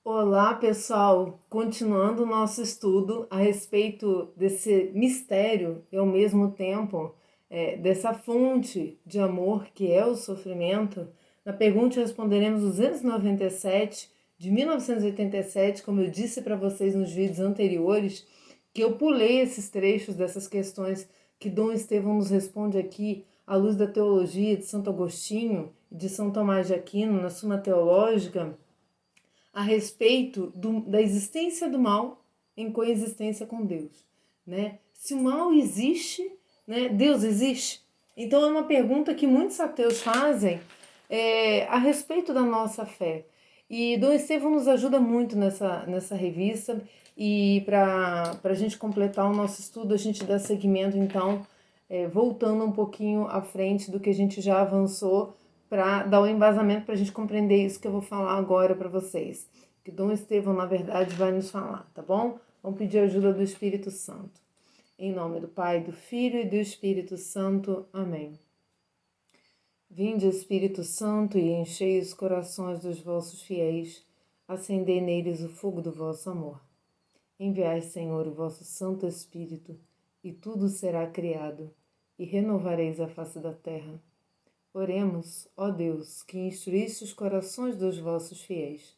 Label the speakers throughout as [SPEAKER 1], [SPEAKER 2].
[SPEAKER 1] Olá, pessoal! Continuando o nosso estudo a respeito desse mistério e, ao mesmo tempo, dessa fonte de amor que é o sofrimento, na pergunta responderemos 297 de 1987, como eu disse para vocês nos vídeos anteriores, que eu pulei esses trechos dessas questões que Dom Estevão nos responde aqui à luz da teologia de Santo Agostinho e de São Tomás de Aquino na Suma Teológica, a respeito da existência do mal em coexistência com Deus, né? Se o mal existe, né, Deus existe? Então é uma pergunta que muitos ateus fazem a respeito da nossa fé. E Dom Estevão nos ajuda muito nessa revista, e para a gente completar o nosso estudo, a gente dá seguimento, então, voltando um pouquinho à frente do que a gente já avançou, para dar o embasamento para a gente compreender isso que eu vou falar agora para vocês. Que Dom Estevão, na verdade, vai nos falar, tá bom? Vamos pedir a ajuda do Espírito Santo. Em nome do Pai, do Filho e do Espírito Santo. Amém. Vinde, Espírito Santo, e enchei os corações dos vossos fiéis, acendei neles o fogo do vosso amor. Enviai, Senhor, o vosso Santo Espírito, e tudo será criado, e renovareis a face da terra. Oremos, ó Deus, que instruísse os corações dos vossos fiéis,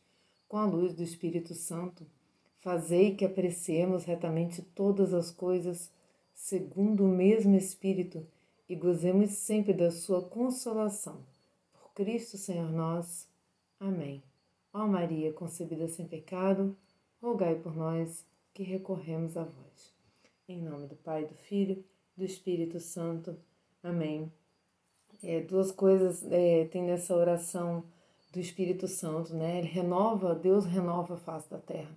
[SPEAKER 1] com a luz do Espírito Santo, fazei que apreciemos retamente todas as coisas, segundo o mesmo Espírito, e gozemos sempre da sua consolação. Por Cristo, Senhor nosso. Amém. Ó Maria, concebida sem pecado, rogai por nós que recorremos a vós. Em nome do Pai, do Filho, do Espírito Santo. Amém. Duas coisas tem nessa oração do Espírito Santo, né? Deus renova a face da terra.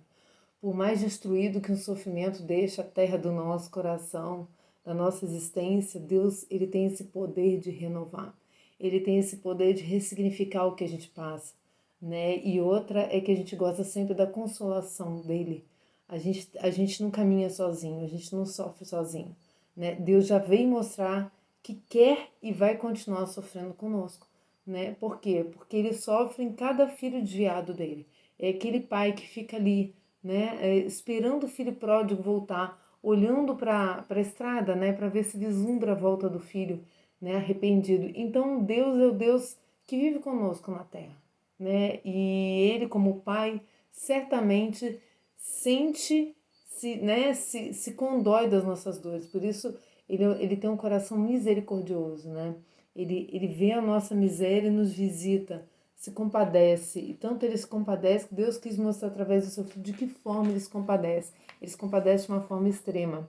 [SPEAKER 1] Por mais destruído que o sofrimento deixa a terra do nosso coração, da nossa existência, Deus, ele tem esse poder de renovar. Ele tem esse poder de ressignificar o que a gente passa, né? E outra é que a gente gosta sempre da consolação dele. A gente não caminha sozinho, a gente não sofre sozinho, né? Deus já veio mostrar que quer e vai continuar sofrendo conosco, né? Por quê? Porque ele sofre em cada filho desviado dele. É aquele pai que fica ali, né? Esperando o filho pródigo voltar, olhando para a estrada, né? Para ver se vislumbra a volta do filho, né? Arrependido. Então Deus é o Deus que vive conosco na terra, né? E ele, como pai, certamente sente, se condói das nossas dores. Por isso ele tem um coração misericordioso, né? Ele vê a nossa miséria e nos visita, se compadece. E tanto ele se compadece que Deus quis mostrar através do seu filho de que forma ele se compadece. Ele se compadece de uma forma extrema.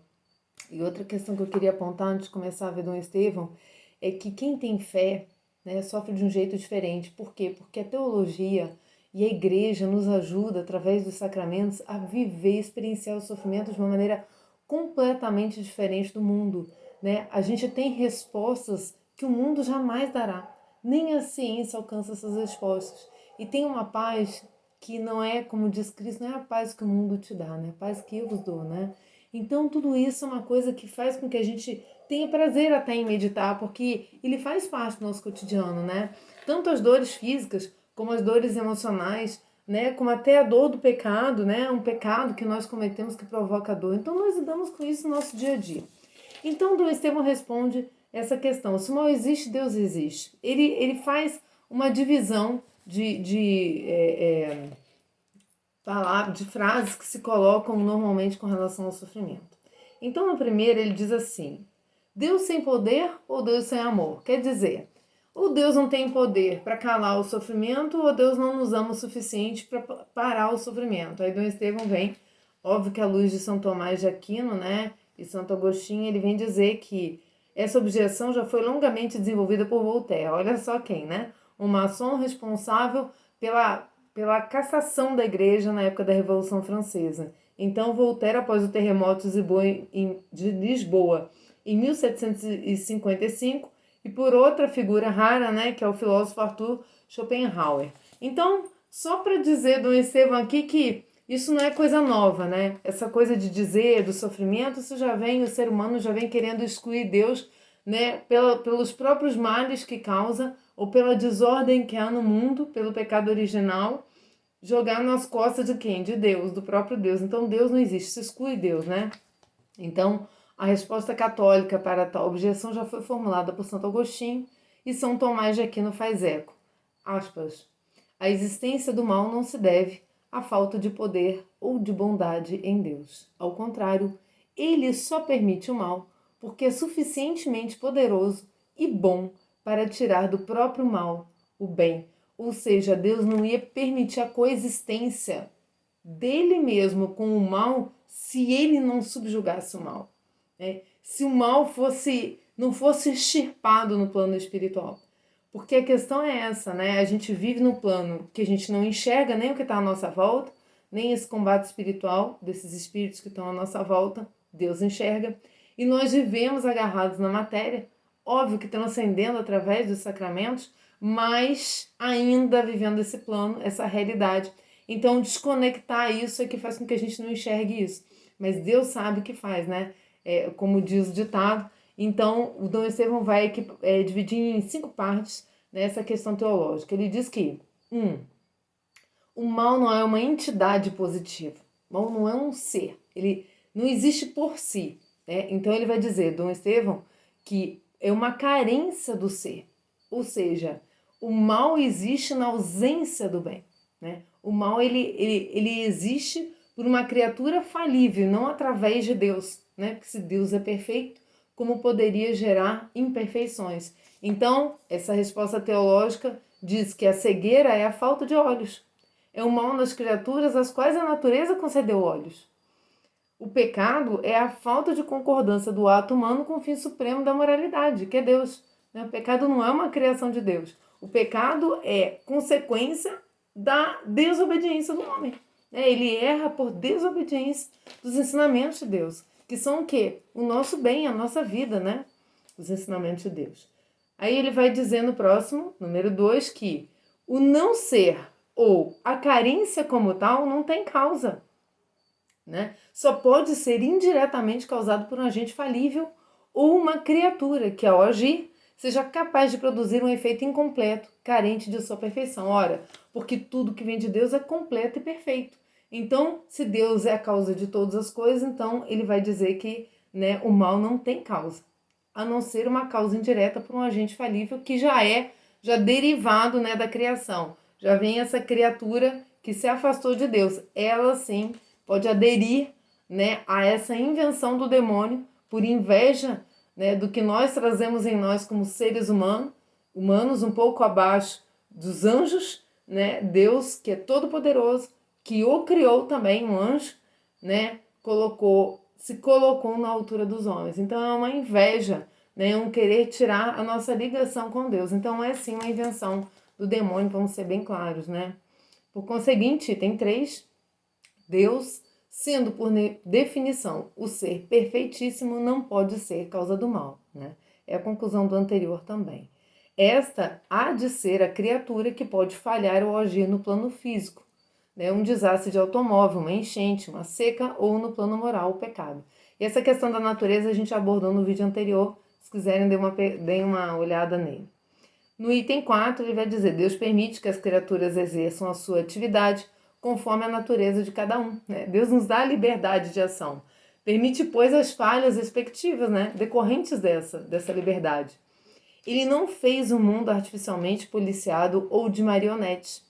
[SPEAKER 1] E outra questão que eu queria apontar antes de começar a ver Dom Estevão é que quem tem fé, né, sofre de um jeito diferente. Por quê? Porque a teologia e a igreja nos ajuda, através dos sacramentos, a viver, experienciar o sofrimento de uma maneira completamente diferente do mundo, né? A gente tem respostas que o mundo jamais dará. Nem a ciência alcança essas respostas. E tem uma paz que não é, como diz Cristo, não é a paz que o mundo te dá, né? A paz que eu vos dou, né? Então tudo isso é uma coisa que faz com que a gente tenha prazer até em meditar, porque ele faz parte do nosso cotidiano, né? Tanto as dores físicas como as dores emocionais, né? Como até a dor do pecado, né? Um pecado que nós cometemos que provoca dor. Então nós lidamos com isso no nosso dia a dia. Então Dom Estevão responde essa questão: se o mal existe, Deus existe. Ele faz uma divisão de frases que se colocam normalmente com relação ao sofrimento. Então, na primeira, ele diz assim: Deus sem poder ou Deus sem amor? Quer dizer, ou Deus não tem poder para calar o sofrimento, ou Deus não nos ama o suficiente para parar o sofrimento. Aí Dom Estevão vem, óbvio que à luz de São Tomás de Aquino, né, e Santo Agostinho, ele vem dizer que essa objeção já foi longamente desenvolvida por Voltaire. Olha só quem, né? Um maçom responsável pela cassação da igreja na época da Revolução Francesa. Então, Voltaire, após o terremoto de Lisboa, em 1755, e por outra figura rara, né, que é o filósofo Arthur Schopenhauer. Então, só para dizer, Dom Estevão, aqui que isso não é coisa nova, né? Essa coisa de dizer do sofrimento, isso já vem, o ser humano já vem querendo excluir Deus, né, pelos próprios males que causa, ou pela desordem que há no mundo, pelo pecado original, jogar nas costas de quem? De Deus, do próprio Deus. Então Deus não existe, se exclui Deus, né? Então a resposta católica para tal objeção já foi formulada por Santo Agostinho e São Tomás de Aquino faz eco. Aspas. A existência do mal não se deve à falta de poder ou de bondade em Deus. Ao contrário, ele só permite o mal porque é suficientemente poderoso e bom para tirar do próprio mal o bem. Ou seja, Deus não ia permitir a coexistência dele mesmo com o mal se ele não subjugasse o mal. Né? Se o mal não fosse extirpado no plano espiritual. Porque a questão é essa, né? A gente vive no plano que a gente não enxerga nem o que está à nossa volta, nem esse combate espiritual desses espíritos que estão à nossa volta, Deus enxerga. E nós vivemos agarrados na matéria, óbvio que transcendendo através dos sacramentos, mas ainda vivendo esse plano, essa realidade. Então, desconectar isso é que faz com que a gente não enxergue isso. Mas Deus sabe o que faz, né? Como diz o ditado. Então, o Dom Estevão vai dividir em 5 partes nessa questão teológica. Ele diz que, o mal não é uma entidade positiva. O mal não é um ser. Ele não existe por si. Né? Então, ele vai dizer, Dom Estevão, que é uma carência do ser. Ou seja, o mal existe na ausência do bem. Né? O mal ele existe por uma criatura falível, não através de Deus. Né? Porque se Deus é perfeito, como poderia gerar imperfeições? Então, essa resposta teológica diz que a cegueira é a falta de olhos. É o mal nas criaturas às quais a natureza concedeu olhos. O pecado é a falta de concordância do ato humano com o fim supremo da moralidade, que é Deus. O pecado não é uma criação de Deus. O pecado é consequência da desobediência do homem. Ele erra por desobediência dos ensinamentos de Deus, que são o quê? O nosso bem, a nossa vida, né? Os ensinamentos de Deus. Aí ele vai dizer no próximo, número 2, que o não ser ou a carência como tal não tem causa. Né? Só pode ser indiretamente causado por um agente falível ou uma criatura que, ao agir, seja capaz de produzir um efeito incompleto, carente de sua perfeição. Ora, porque tudo que vem de Deus é completo e perfeito. Então, se Deus é a causa de todas as coisas, então ele vai dizer que, né, o mal não tem causa, a não ser uma causa indireta por um agente falível que já derivado, né, da criação. Já vem essa criatura que se afastou de Deus. Ela sim pode aderir, né, a essa invenção do demônio por inveja, né, do que nós trazemos em nós como seres humanos um pouco abaixo dos anjos, né? Deus, que é todo poderoso, que o criou também, um anjo, né? Se colocou na altura dos homens. Então é uma inveja, né? Um querer tirar a nossa ligação com Deus. Então é sim uma invenção do demônio, vamos ser bem claros, né? Por conseguinte, tem 3. Deus, sendo por definição o ser perfeitíssimo, não pode ser causa do mal, né? É a conclusão do anterior também. Esta há de ser a criatura que pode falhar ou agir no plano físico, né? Um desastre de automóvel, uma enchente, uma seca, ou no plano moral, o pecado. E essa questão da natureza a gente abordou no vídeo anterior, se quiserem deem uma olhada nele. No item 4 ele vai dizer, Deus permite que as criaturas exerçam a sua atividade conforme a natureza de cada um. Né? Deus nos dá a liberdade de ação. Permite, pois, as falhas respectivas, né, decorrentes dessa liberdade. Ele não fez o mundo artificialmente policiado ou de marionetes.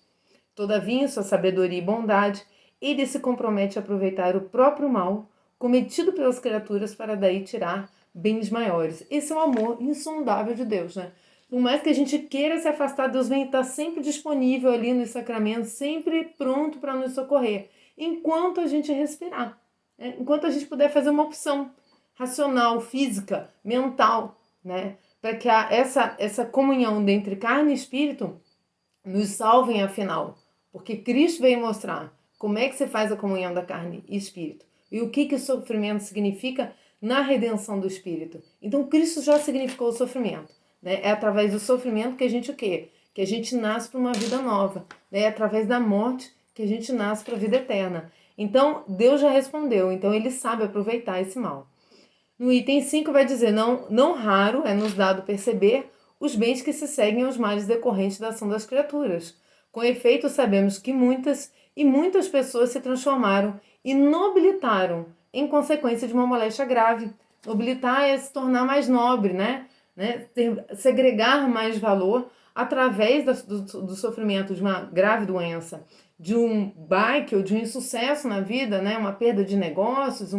[SPEAKER 1] Todavia, em sua sabedoria e bondade, ele se compromete a aproveitar o próprio mal cometido pelas criaturas para daí tirar bens maiores. Esse é o amor insondável de Deus, né? Por mais que a gente queira se afastar, Deus vem estar sempre disponível ali nos sacramentos, sempre pronto para nos socorrer, enquanto a gente respirar, né? Enquanto a gente puder fazer uma opção racional, física, mental, né? Para que essa comunhão entre carne e espírito nos salvem afinal. Porque Cristo veio mostrar como é que se faz a comunhão da carne e espírito. E o que o sofrimento significa na redenção do espírito. Então Cristo já significou o sofrimento. Né? É através do sofrimento que a gente o quê? Que a gente nasce para uma vida nova. Né? É através da morte que a gente nasce para a vida eterna. Então Deus já respondeu. Então Ele sabe aproveitar esse mal. No item 5 vai dizer, não raro é nos dado perceber os bens que se seguem aos males decorrentes da ação das criaturas. Com efeito, sabemos que muitas e muitas pessoas se transformaram e nobilitaram em consequência de uma moléstia grave. Nobilitar é se tornar mais nobre, né? Segregar mais valor através do sofrimento de uma grave doença, de um baque ou de um insucesso na vida, né? Uma perda de negócios,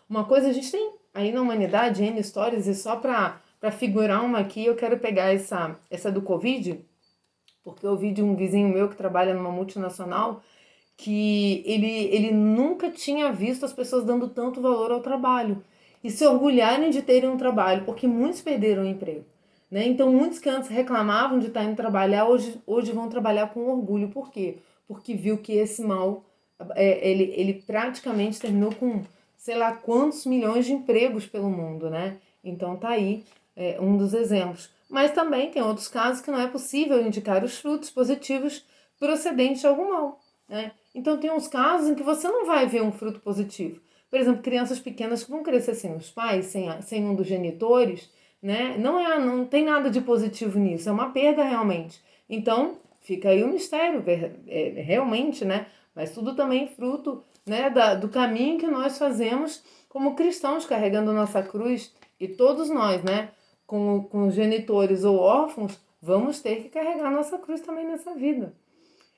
[SPEAKER 1] uma coisa. A gente tem aí na humanidade N histórias, e só para figurar uma aqui, eu quero pegar essa do Covid, porque eu ouvi de um vizinho meu que trabalha numa multinacional que ele nunca tinha visto as pessoas dando tanto valor ao trabalho e se orgulharem de terem um trabalho, porque muitos perderam o emprego. Né? Então, muitos que antes reclamavam de estar indo trabalhar, hoje vão trabalhar com orgulho. Por quê? Porque viu que esse mal, ele praticamente terminou com sei lá quantos milhões de empregos pelo mundo. Né? Então, tá aí um dos exemplos. Mas também tem outros casos que não é possível indicar os frutos positivos procedentes de algum mal. Né? Então, tem uns casos em que você não vai ver um fruto positivo. Por exemplo, crianças pequenas que vão crescer sem os pais, sem um dos genitores, né? Não tem nada de positivo nisso, é uma perda realmente. Então, fica aí o mistério, realmente, né? Mas tudo também fruto, né, do caminho que nós fazemos como cristãos, carregando nossa cruz. E todos nós, né, com genitores ou órfãos, vamos ter que carregar nossa cruz também nessa vida.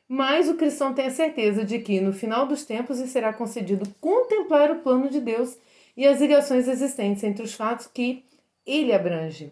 [SPEAKER 1] Mas o cristão tem a certeza de que, no final dos tempos, lhe será concedido contemplar o plano de Deus e as ligações existentes entre os fatos que ele abrange.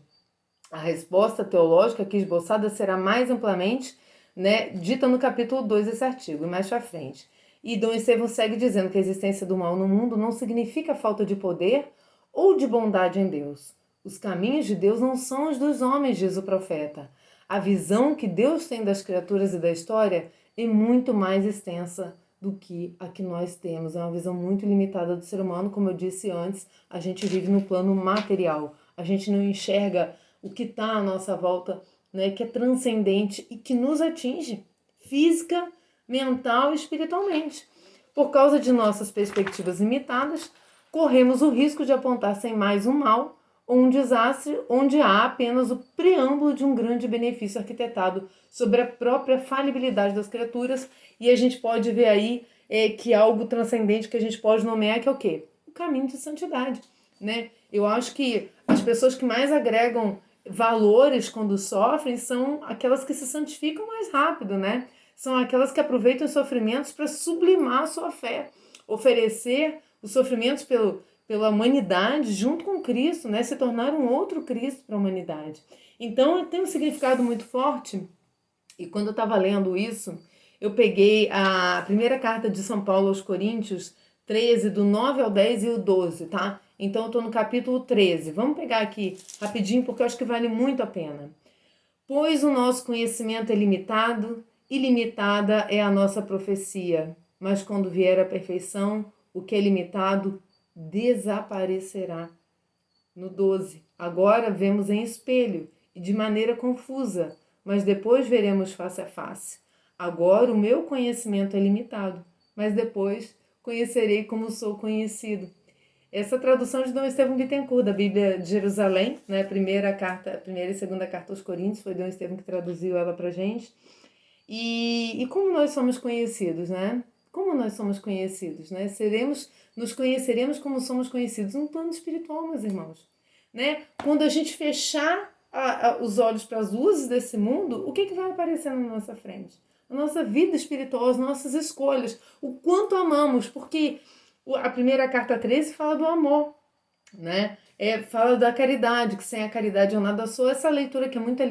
[SPEAKER 1] A resposta teológica aqui esboçada será mais amplamente, né, dita no capítulo 2 desse artigo, e mais para frente. E Dom Estevão segue dizendo que a existência do mal no mundo não significa falta de poder ou de bondade em Deus. Os caminhos de Deus não são os dos homens, diz o profeta. A visão que Deus tem das criaturas e da história é muito mais extensa do que a que nós temos. É uma visão muito limitada do ser humano. Como eu disse antes, a gente vive no plano material. A gente não enxerga o que está à nossa volta, né, que é transcendente e que nos atinge física, mental e espiritualmente. Por causa de nossas perspectivas limitadas, corremos o risco de apontar sem mais um mal ou um desastre onde há apenas o preâmbulo de um grande benefício arquitetado sobre a própria falibilidade das criaturas, e a gente pode ver aí que algo transcendente que a gente pode nomear, que é o quê? O caminho de santidade, né? Eu acho que as pessoas que mais agregam valores quando sofrem são aquelas que se santificam mais rápido, né? São aquelas que aproveitam os sofrimentos para sublimar a sua fé, oferecer os sofrimentos pela humanidade junto com Cristo, né? Se tornar um outro Cristo para a humanidade. Então, tem um significado muito forte. E quando eu estava lendo isso, eu peguei a primeira carta de São Paulo aos Coríntios 13, do 9 ao 10 e o 12, tá? Então, eu estou no capítulo 13. Vamos pegar aqui rapidinho, porque eu acho que vale muito a pena. Pois o nosso conhecimento é limitado, ilimitada é a nossa profecia. Mas quando vier a perfeição, o que é limitado desaparecerá. No 12. Agora vemos em espelho e de maneira confusa, mas depois veremos face a face. Agora o meu conhecimento é limitado, mas depois conhecerei como sou conhecido. Essa tradução de Dom Estevão Bittencourt, da Bíblia de Jerusalém, né? Primeira e segunda carta aos Coríntios, foi Dom Estevão que traduziu ela pra gente. E como nós somos conhecidos, né? Como nós somos conhecidos, né? Nos conheceremos como somos conhecidos no plano espiritual, meus irmãos. Né? Quando a gente fechar os olhos para as luzes desse mundo, o que vai aparecer na nossa frente? A nossa vida espiritual, as nossas escolhas, o quanto amamos, porque a primeira carta 13 fala do amor, né? Fala da caridade, que sem a caridade eu nada sou. Essa leitura que é muito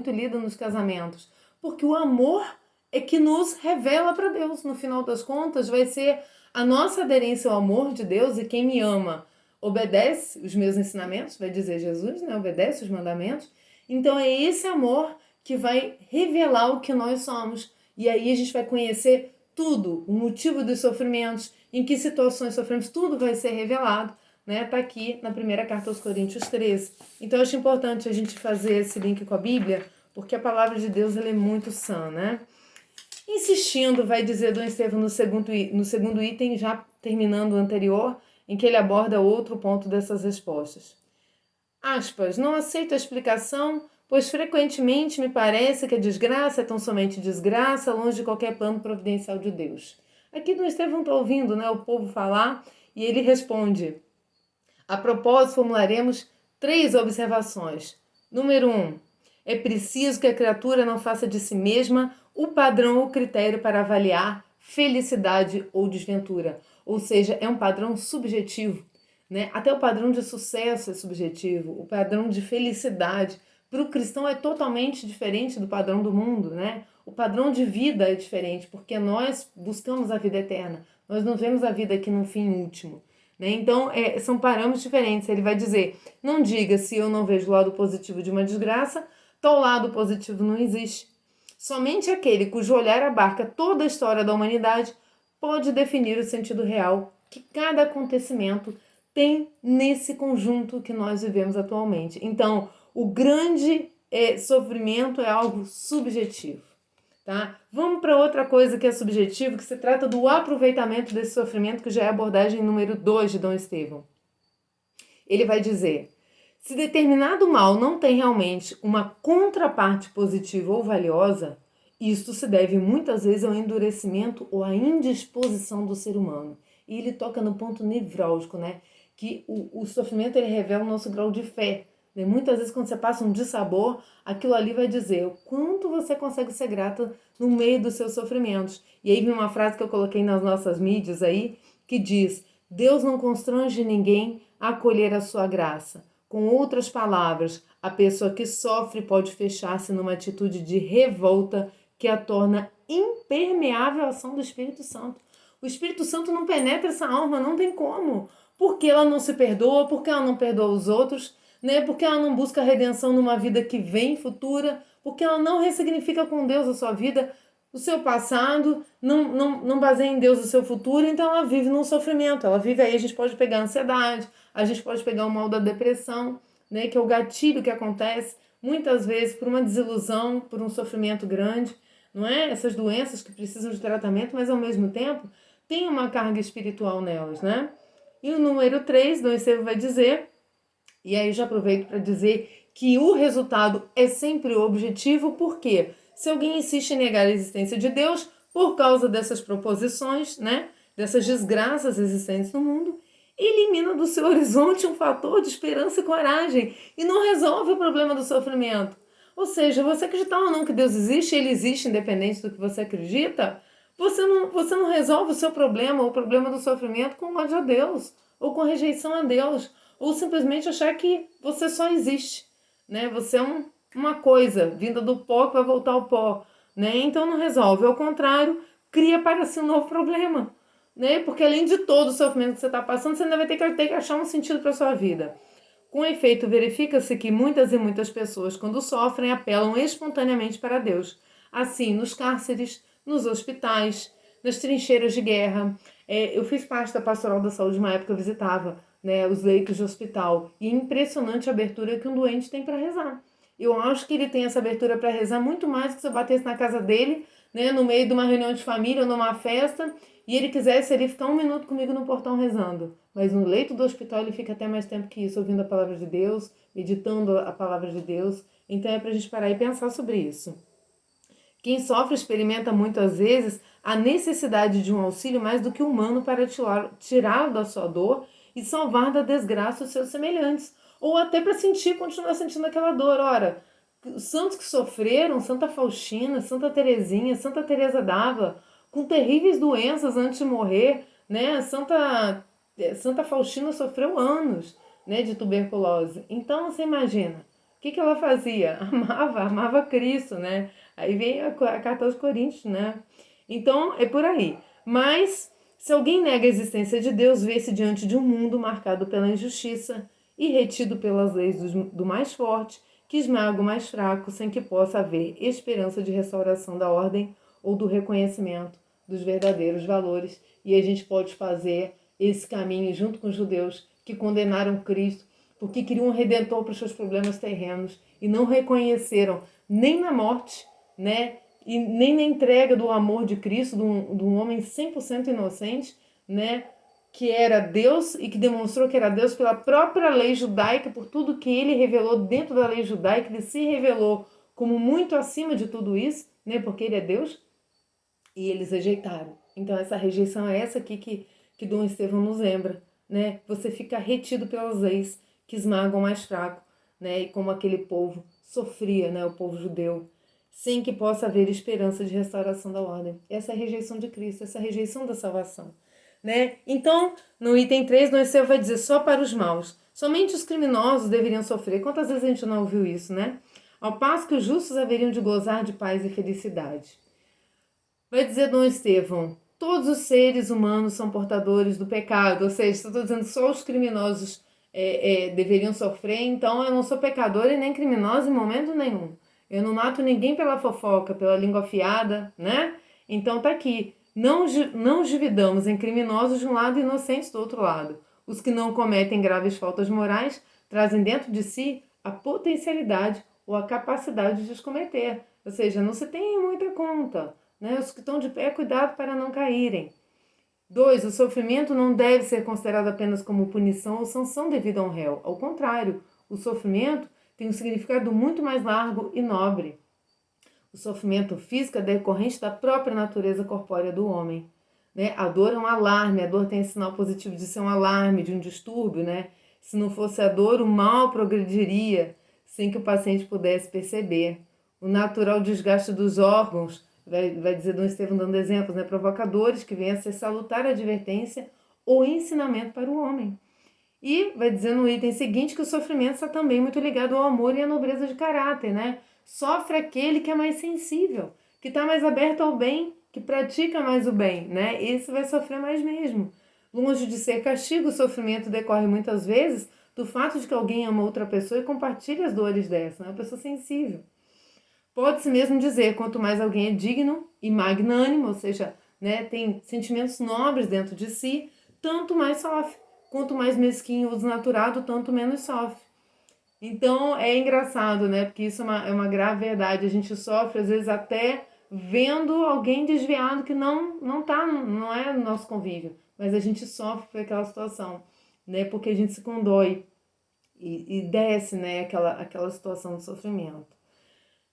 [SPEAKER 1] lida nos casamentos, porque o amor é que nos revela para Deus. No final das contas, vai ser a nossa aderência ao amor de Deus, e quem me ama obedece os meus ensinamentos, vai dizer Jesus, né? Obedece os mandamentos. Então é esse amor que vai revelar o que nós somos. E aí a gente vai conhecer tudo, o motivo dos sofrimentos, em que situações sofremos, tudo vai ser revelado, né? Tá aqui na primeira carta aos Coríntios 13. Então eu acho importante a gente fazer esse link com a Bíblia, porque a palavra de Deus ela é muito sã, né? Insistindo, vai dizer Dom Estevão no segundo item, já terminando o anterior, em que ele aborda outro ponto dessas respostas. Aspas, não aceito a explicação, pois frequentemente me parece que a desgraça é tão somente desgraça, longe de qualquer plano providencial de Deus. Aqui no Estevão está ouvindo, né, o povo falar, e ele responde: a propósito, formularemos 3 observações. Número 1. É preciso que a criatura não faça de si mesma o padrão ou critério para avaliar felicidade ou desventura. Ou seja, é um padrão subjetivo, né? Até o padrão de sucesso é subjetivo, o padrão de felicidade para o cristão é totalmente diferente do padrão do mundo, né? O padrão de vida é diferente, porque nós buscamos a vida eterna. Nós não vemos a vida aqui no fim último. Né? Então, são parâmetros diferentes. Ele vai dizer, não diga se eu não vejo o lado positivo de uma desgraça, tal lado positivo não existe. Somente aquele cujo olhar abarca toda a história da humanidade pode definir o sentido real que cada acontecimento tem nesse conjunto que nós vivemos atualmente. Então, o grande sofrimento é algo subjetivo. Tá? Vamos para outra coisa que é subjetivo, que se trata do aproveitamento desse sofrimento, que já é a abordagem número 2 de Dom Estevão. Ele vai dizer, se determinado mal não tem realmente uma contraparte positiva ou valiosa, isto se deve muitas vezes ao endurecimento ou à indisposição do ser humano. E ele toca no ponto nevrálgico, né? Que o sofrimento ele revela o nosso grau de fé. Né? Muitas vezes quando você passa um dissabor, aquilo ali vai dizer o quanto você consegue ser grata no meio dos seus sofrimentos. E aí vem uma frase que eu coloquei nas nossas mídias aí, que diz, Deus não constrange ninguém a acolher a sua graça. Com outras palavras, a pessoa que sofre pode fechar-se numa atitude de revolta que a torna impermeável à ação do Espírito Santo. O Espírito Santo não penetra essa alma, não tem como. Porque ela não se perdoa, porque ela não perdoa os outros, né? Porque ela não busca a redenção numa vida que vem futura, porque ela não ressignifica com Deus a sua vida, o seu passado, não baseia em Deus o seu futuro, então ela vive num sofrimento. Ela vive aí, a gente pode pegar a ansiedade, a gente pode pegar o mal da depressão, né? Que é o gatilho que acontece muitas vezes por uma desilusão, por um sofrimento grande, não é? Essas doenças que precisam de tratamento, mas ao mesmo tempo tem uma carga espiritual nelas, né? E o número 3, Dom Estevão vai dizer, e aí eu já aproveito para dizer que o resultado é sempre o objetivo, porque se alguém insiste em negar a existência de Deus por causa dessas proposições, né, dessas desgraças existentes no mundo, elimina do seu horizonte um fator de esperança e coragem e não resolve o problema do sofrimento. Ou seja, você acreditar ou não que Deus existe, ele existe independente do que você acredita, você não resolve o seu problema, ou o problema do sofrimento com ódio a Deus, ou com rejeição a Deus, ou simplesmente achar que você só existe, né? Você é uma coisa vinda do pó que vai voltar ao pó, né? Então não resolve, ao contrário, cria para si um novo problema, né? Porque além de todo o sofrimento que você está passando, você ainda vai ter que achar um sentido para sua vida. Com efeito, verifica-se que muitas e muitas pessoas, quando sofrem, apelam espontaneamente para Deus. Assim, nos cárceres, nos hospitais, nas trincheiras de guerra. Eu fiz parte da Pastoral da Saúde, uma época eu visitava, né, os leitos de hospital. E é impressionante a abertura que um doente tem para rezar. Eu acho que ele tem essa abertura para rezar muito mais que se eu batesse na casa dele, né, no meio de uma reunião de família ou numa festa, e ele quisesse ele ficar 1 minuto comigo no portão rezando. Mas no leito do hospital ele fica até mais tempo que isso, ouvindo a palavra de Deus, meditando a palavra de Deus. Então é para a gente parar e pensar sobre isso. Quem sofre experimenta muitas vezes a necessidade de um auxílio mais do que humano para tirá-lo da sua dor e salvar da desgraça os seus semelhantes. Ou até para continuar sentindo aquela dor. Ora, os santos que sofreram, Santa Faustina, Santa Teresinha, Santa Teresa d'Ávila, com terríveis doenças antes de morrer, né? Santa Faustina sofreu anos, né, de tuberculose. Então, você imagina, o que ela fazia? Amava Cristo, né? Aí vem a carta aos Coríntios, né? Então, é por aí. Mas, se alguém nega a existência de Deus, vê-se diante de um mundo marcado pela injustiça e retido pelas leis do mais forte, que esmaga o mais fraco, sem que possa haver esperança de restauração da ordem ou do reconhecimento dos verdadeiros valores. E a gente pode fazer esse caminho junto com os judeus que condenaram Cristo porque queriam um redentor para os seus problemas terrenos e não reconheceram nem na morte, né, e nem na entrega do amor de Cristo, de um homem 100% inocente, né, que era Deus e que demonstrou que era Deus pela própria lei judaica, por tudo que ele revelou dentro da lei judaica, ele se revelou como muito acima de tudo isso, né, porque ele é Deus, e eles rejeitaram. Então essa rejeição é essa aqui que Dom Estevão nos lembra, né? Você fica retido pelas leis que esmagam o mais fraco, né? E como aquele povo sofria, né? O povo judeu, sem que possa haver esperança de restauração da ordem. Essa é a rejeição de Cristo, essa é a rejeição da salvação, né? Então, no item 3, Dom Estevão vai dizer só para os maus. Somente os criminosos deveriam sofrer. Quantas vezes a gente não ouviu isso, né? Ao passo que os justos haveriam de gozar de paz e felicidade. Vai dizer Dom Estevão, todos os seres humanos são portadores do pecado, ou seja, estou dizendo que só os criminosos deveriam sofrer, então eu não sou pecadora e nem criminosa em momento nenhum. Eu não mato ninguém pela fofoca, pela língua afiada, né? Então tá aqui, não os dividamos em criminosos de um lado e inocentes do outro lado. Os que não cometem graves faltas morais trazem dentro de si a potencialidade ou a capacidade de os cometer, ou seja, não se tem muita conta. Né? Os que estão de pé, cuidado para não caírem. 2. O sofrimento não deve ser considerado apenas como punição ou sanção devido a um réu. Ao contrário, o sofrimento tem um significado muito mais largo e nobre. O sofrimento físico é decorrente da própria natureza corpórea do homem. Né? A dor é um alarme, a dor tem esse sinal positivo de ser um alarme, de um distúrbio. Né? Se não fosse a dor, o mal progrediria sem que o paciente pudesse perceber. O natural desgaste dos órgãos, vai dizer Dom Estevão dando exemplos, né, provocadores, que vêm a ser salutar advertência ou ensinamento para o homem. E vai dizer no item seguinte que o sofrimento está também muito ligado ao amor e à nobreza de caráter, né? Sofre aquele que é mais sensível, que está mais aberto ao bem, que pratica mais o bem, né? Esse vai sofrer mais mesmo. Longe de ser castigo, o sofrimento decorre muitas vezes do fato de que alguém ama outra pessoa e compartilha as dores dessa, né? Uma pessoa sensível. Pode-se mesmo dizer, quanto mais alguém é digno e magnânimo, ou seja, né, tem sentimentos nobres dentro de si, tanto mais sofre. Quanto mais mesquinho ou desnaturado, tanto menos sofre. Então é engraçado, né? Porque isso é uma grave verdade. A gente sofre, às vezes, até vendo alguém desviado que não é no nosso convívio, mas a gente sofre por aquela situação, né? Porque a gente se condói e desce, né, aquela situação de sofrimento.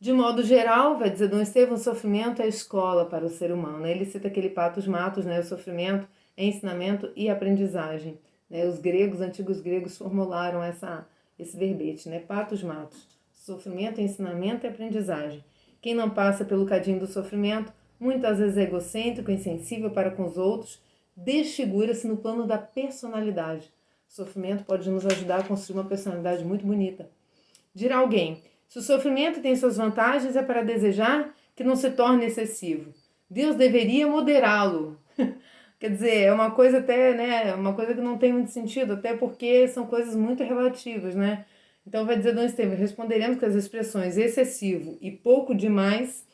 [SPEAKER 1] De modo geral, vai dizer Dom Estevão, o sofrimento é escola para o ser humano. Né? Ele cita aquele patos matos, né? O sofrimento é ensinamento e aprendizagem. Né? Os antigos gregos formularam esse verbete, né? Patos matos. Sofrimento, ensinamento e aprendizagem. Quem não passa pelo cadinho do sofrimento, muitas vezes é egocêntrico, insensível para com os outros, desfigura-se no plano da personalidade. O sofrimento pode nos ajudar a construir uma personalidade muito bonita. Dirá alguém, se o sofrimento tem suas vantagens, é para desejar que não se torne excessivo. Deus deveria moderá-lo. Quer dizer, é uma coisa até, né, uma coisa que não tem muito sentido, até porque são coisas muito relativas, né? Então vai dizer Dom Estevão, responderemos que as expressões excessivo e pouco demais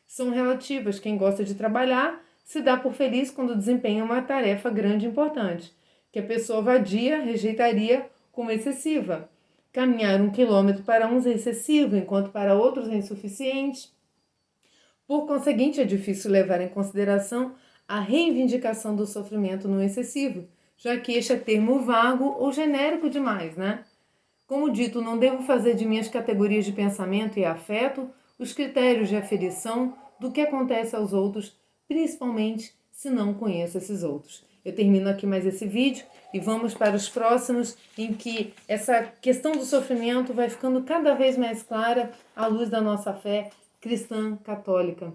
[SPEAKER 1] são relativas. Quem gosta de trabalhar se dá por feliz quando desempenha uma tarefa grande e importante, que a pessoa vadia rejeitaria como excessiva. Caminhar 1 quilômetro para uns é excessivo, enquanto para outros é insuficiente. Por conseguinte, é difícil levar em consideração a reivindicação do sofrimento no excessivo, já que este é termo vago ou genérico demais, né? Como dito, não devo fazer de minhas categorias de pensamento e afeto os critérios de aferição do que acontece aos outros, principalmente se não conheço esses outros. Eu termino aqui mais esse vídeo e vamos para os próximos, em que essa questão do sofrimento vai ficando cada vez mais clara à luz da nossa fé cristã católica.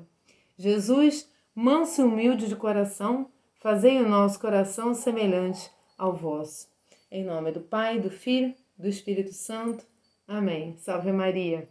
[SPEAKER 1] Jesus, manso e humilde de coração, fazei o nosso coração semelhante ao vosso. Em nome do Pai, do Filho, do Espírito Santo. Amém. Salve Maria.